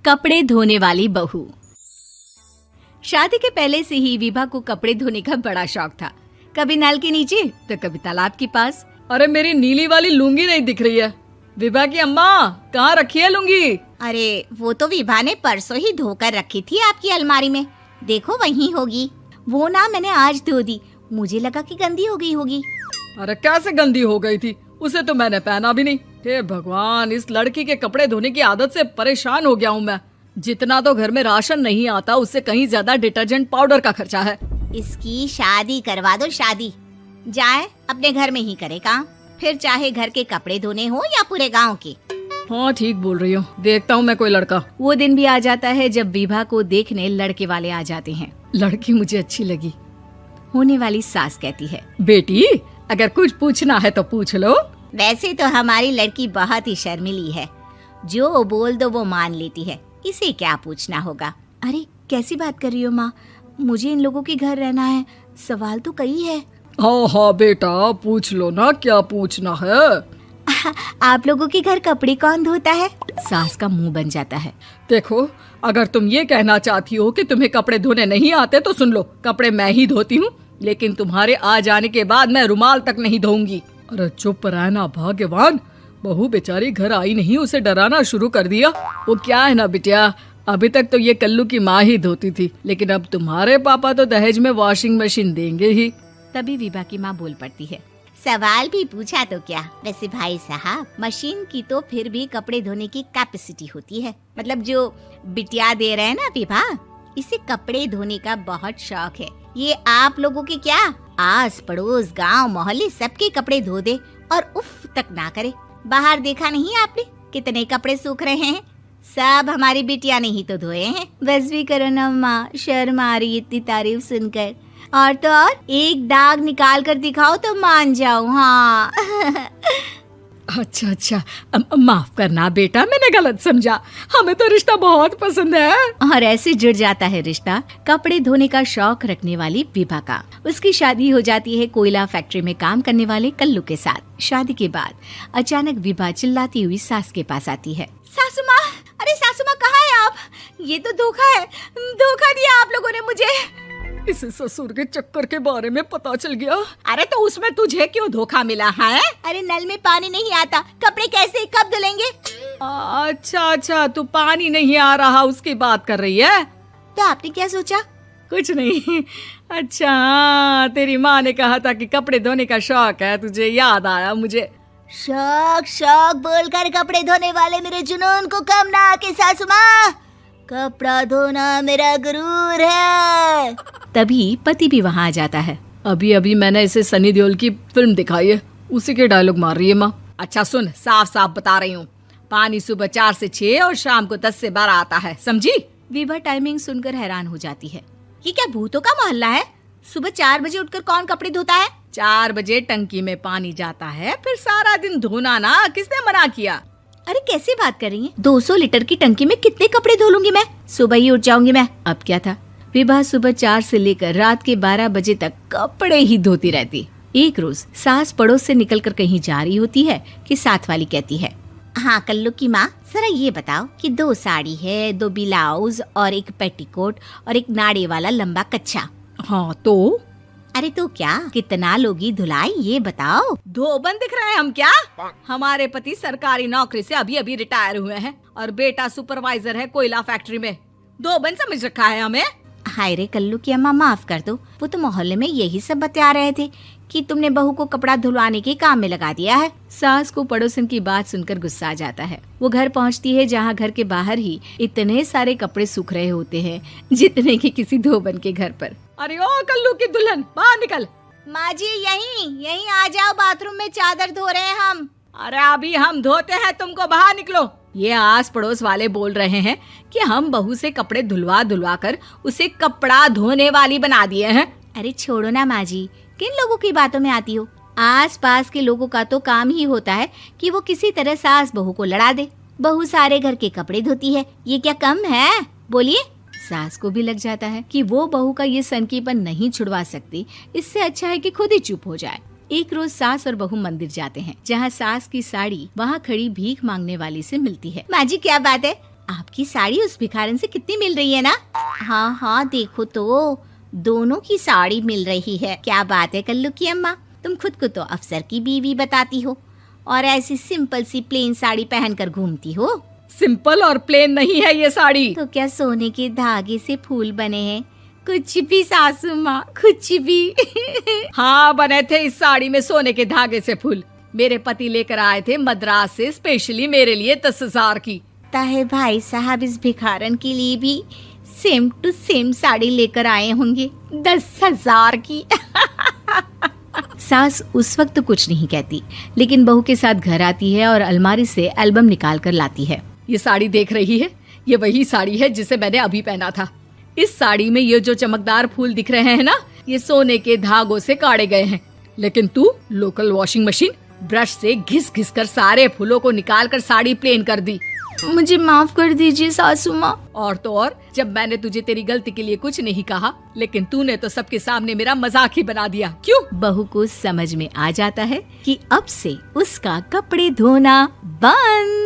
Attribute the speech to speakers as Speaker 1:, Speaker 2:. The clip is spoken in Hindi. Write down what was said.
Speaker 1: कपड़े धोने वाली बहू। शादी के पहले से ही विभा को कपड़े धोने का बड़ा शौक था। कभी नल के नीचे तो कभी तालाब के पास।
Speaker 2: अरे मेरी नीली वाली लुंगी नहीं दिख रही है। विभा की अम्मा, कहाँ रखी है लुंगी?
Speaker 3: अरे वो तो विभा ने परसों ही धोकर रखी थी आपकी अलमारी में, देखो वहीं होगी। वो ना मैंने आज धो दी, मुझे लगा कि गंदी हो गई होगी।
Speaker 2: अरे कैसे गंदी हो गई थी? उसे तो मैंने पहना भी नहीं। हे भगवान, इस लड़की के कपड़े धोने की आदत से परेशान हो गया हूँ मैं। जितना तो घर में राशन नहीं आता, उससे कहीं ज्यादा डिटर्जेंट पाउडर का खर्चा है।
Speaker 3: इसकी शादी करवा दो, शादी जाए अपने घर में ही करे काम, फिर चाहे घर के कपड़े धोने हो या पूरे गांव के।
Speaker 2: हाँ ठीक बोल रही हूँ, देखता हूँ मैं कोई लड़का।
Speaker 1: वो दिन भी आ जाता है जब विभा को देखने लड़के वाले आ जाते हैं।
Speaker 2: लड़की मुझे अच्छी लगी।
Speaker 1: होने वाली सास कहती है,
Speaker 2: बेटी अगर कुछ पूछना है तो पूछ लो।
Speaker 3: वैसे तो हमारी लड़की बहुत ही शर्मीली है, जो बोल दो वो मान लेती है, इसे क्या पूछना होगा।
Speaker 1: अरे कैसी बात कर रही हो माँ, मुझे इन लोगों के घर रहना है, सवाल तो कई है।
Speaker 2: हाँ हाँ बेटा, पूछ लो ना, क्या पूछना है।
Speaker 1: आप लोगों के घर कपड़े कौन धोता है? सास का मुंह बन जाता है।
Speaker 2: देखो, अगर तुम ये कहना चाहती हो कि तुम्हें कपड़े धोने नहीं आते तो सुन लो, कपड़े मैं ही धोती हूँ, लेकिन तुम्हारे आ जाने के बाद मैं रुमाल तक नहीं धोऊंगी। अरे चुप रहना भाग्यवान, बहू बेचारी घर आई नहीं, उसे डराना शुरू कर दिया। वो क्या है ना बिटिया, अभी तक तो ये कल्लू की माँ ही धोती थी, लेकिन अब तुम्हारे पापा तो दहेज में वॉशिंग मशीन देंगे ही।
Speaker 1: तभी विभा की माँ बोल पड़ती है,
Speaker 3: सवाल भी पूछा तो क्या। वैसे भाई साहब, मशीन की तो फिर भी कपड़े धोने की कैपेसिटी होती है। मतलब जो बिटिया दे रहे हैं ना विभा, इसे कपड़े धोने का बहुत शौक है। ये आप लोगों के क्या, आस पड़ोस गांव मोहल्ले सबके कपड़े धो दे और उफ तक ना करे। बाहर देखा नहीं आपने कितने कपड़े सूख रहे हैं? सब हमारी बिटिया ने ही तो धोए हैं।
Speaker 1: बस भी करो ना माँ, शर्म आ रही इतनी तारीफ सुनकर। और तो और एक दाग निकाल कर दिखाओ तो मान जाऊं। हाँ
Speaker 2: अच्छा, माफ करना बेटा, मैंने गलत समझा। हमें तो रिश्ता बहुत पसंद है।
Speaker 1: और ऐसे जुड़ जाता है रिश्ता कपड़े धोने का शौक रखने वाली विभा का। उसकी शादी हो जाती है कोयला फैक्ट्री में काम करने वाले कल्लू के साथ। शादी के बाद अचानक विभा चिल्लाती हुई सास के पास आती है।
Speaker 3: सासू माँ, अरे सासू माँ कहाँ है आप? ये तो धोखा है, धोखा दिया आप लोगों ने मुझे।
Speaker 2: इसे ससुर के चक्कर के बारे में पता चल गया।
Speaker 3: अरे तो उसमें तुझे क्यों धोखा मिला है? अरे नल में पानी नहीं आता, कपड़े कैसे कब धुलेंगे?
Speaker 2: अच्छा, तू पानी नहीं आ रहा उसकी बात कर रही है।
Speaker 3: तो आपने क्या सोचा?
Speaker 2: कुछ नहीं। अच्छा, तेरी माँ ने कहा था कि कपड़े धोने का शौक है तुझे, याद आया मुझे।
Speaker 3: शौक बोलकर कपड़े धोने वाले मेरे जुनून को कम ना आके सासू माँ, कपड़ा धोना मेरा गुरूर है।
Speaker 1: तभी पति भी वहाँ आ जाता है।
Speaker 2: अभी मैंने इसे सनी देओल की फिल्म दिखाई है, उसी के डायलॉग मार रही है माँ। अच्छा सुन, साफ साफ बता रही हूँ, पानी सुबह 4 से 6 और शाम को 10 से 12 आता है, समझी?
Speaker 1: विभा टाइमिंग सुनकर हैरान हो जाती है।
Speaker 3: ये क्या भूतों का मोहल्ला है? सुबह 4 बजे उठकर कौन कपड़े धोता है?
Speaker 2: 4 बजे टंकी में पानी जाता है, फिर सारा दिन धोना ना, किसने मना किया?
Speaker 1: अरे कैसी बात कर रही हैं? 200 लीटर की टंकी में कितने कपड़े धो लूंगी मैं? सुबह ही उठ जाऊंगी मैं। अब क्या था, विभा सुबह 4 से लेकर रात के 12 बजे तक कपड़े ही धोती रहती। एक रोज सास पड़ोस से निकलकर कहीं जा रही होती है कि साथ वाली कहती है,
Speaker 3: हाँ कल्लू की माँ, जरा ये बताओ कि 2 साड़ी है, 2 ब्लाउज और एक पेटीकोट और एक नाड़े वाला लंबा कच्छा।
Speaker 2: हाँ तो?
Speaker 3: अरे तो क्या, कितना लोगी धुलाई ये बताओ।
Speaker 2: धोबन दिख रहे हैं हम क्या? हमारे पति सरकारी नौकरी से अभी रिटायर हुए हैं और बेटा सुपरवाइजर है कोयला फैक्ट्री में। धोबन समझ रखा है हमें?
Speaker 3: हाय रे कल्लू की अम्मा, माफ कर दो, वो तो मोहल्ले में यही सब बता रहे थे कि तुमने बहू को कपड़ा धुलवाने के काम में लगा दिया है।
Speaker 1: सास को पड़ोसन की बात सुनकर गुस्सा आ जाता है। वो घर पहुंचती है जहां घर के बाहर ही इतने सारे कपड़े सूख रहे होते हैं जितने कि किसी धोबन के घर पर।
Speaker 2: अरे ओ कल्लू की दुल्हन, बाहर निकल।
Speaker 3: माँ जी यहीं आ जाओ, बाथरूम में चादर धो रहे हैं हम।
Speaker 2: अरे अभी हम धोते हैं, तुमको बाहर निकलो। ये आस पड़ोस वाले बोल रहे हैं कि हम बहू से कपड़े धुलवा कर उसे कपड़ा धोने वाली बना दिए हैं।
Speaker 1: अरे छोड़ो ना माँ जी, किन लोगों की बातों में आती हो? आस पास के लोगों का तो काम ही होता है कि वो किसी तरह सास बहू को लड़ा दे। बहू सारे घर के कपड़े धोती है, ये क्या कम है? बोलिए। सास को भी लग जाता है कि वो बहू का ये सनकीपन नहीं छुड़वा सकती, इससे अच्छा है कि खुद ही चुप हो जाए। एक रोज सास और बहू मंदिर जाते हैं, जहाँ सास की साड़ी वहाँ खड़ी भीख मांगने वाली से मिलती है।
Speaker 3: माँ जी क्या बात है, आपकी साड़ी उस भिखारन से कितनी मिल रही है ना? हाँ हाँ, देखो तो दोनों की साड़ी मिल रही है। क्या बात है कल्लू की अम्मा, तुम खुद को तो अफसर की बीवी बताती हो और ऐसी सिंपल सी प्लेन साड़ी पहनकर घूमती हो।
Speaker 2: सिंपल और प्लेन नहीं है ये साड़ी।
Speaker 3: तो क्या सोने के धागे से फूल बने हैं? कुछ भी सासू माँ, कुछ भी।
Speaker 2: हाँ, बने थे इस साड़ी में सोने के धागे से फूल। मेरे पति लेकर आए थे मद्रास से स्पेशली मेरे लिए 10,000 की।
Speaker 3: ताहे भाई साहब इस भिखारन के लिए भी सेम टू सेम साड़ी लेकर आए होंगे 10,000 की।
Speaker 1: सास उस वक्त तो कुछ नहीं कहती, लेकिन बहू के साथ घर आती है और अलमारी से एल्बम निकाल कर लाती है।
Speaker 2: ये साड़ी देख रही है, ये वही साड़ी है जिसे मैंने अभी पहना था। इस साड़ी में ये जो चमकदार फूल दिख रहे हैं ना, ये सोने के धागों से काढ़े गए हैं। लेकिन तू लोकल वॉशिंग मशीन ब्रश से घिस घिस कर सारे फूलों को निकाल कर साड़ी प्लेन कर दी।
Speaker 1: मुझे माफ कर दीजिए सासू माँ।
Speaker 2: और तो और, जब मैंने तुझे तेरी गलती के लिए कुछ नहीं कहा, लेकिन तूने तो सबके सामने मेरा मजाक ही बना दिया। क्यों?
Speaker 1: बहू को समझ में आ जाता है कि अब से उसका कपड़े धोना बंद।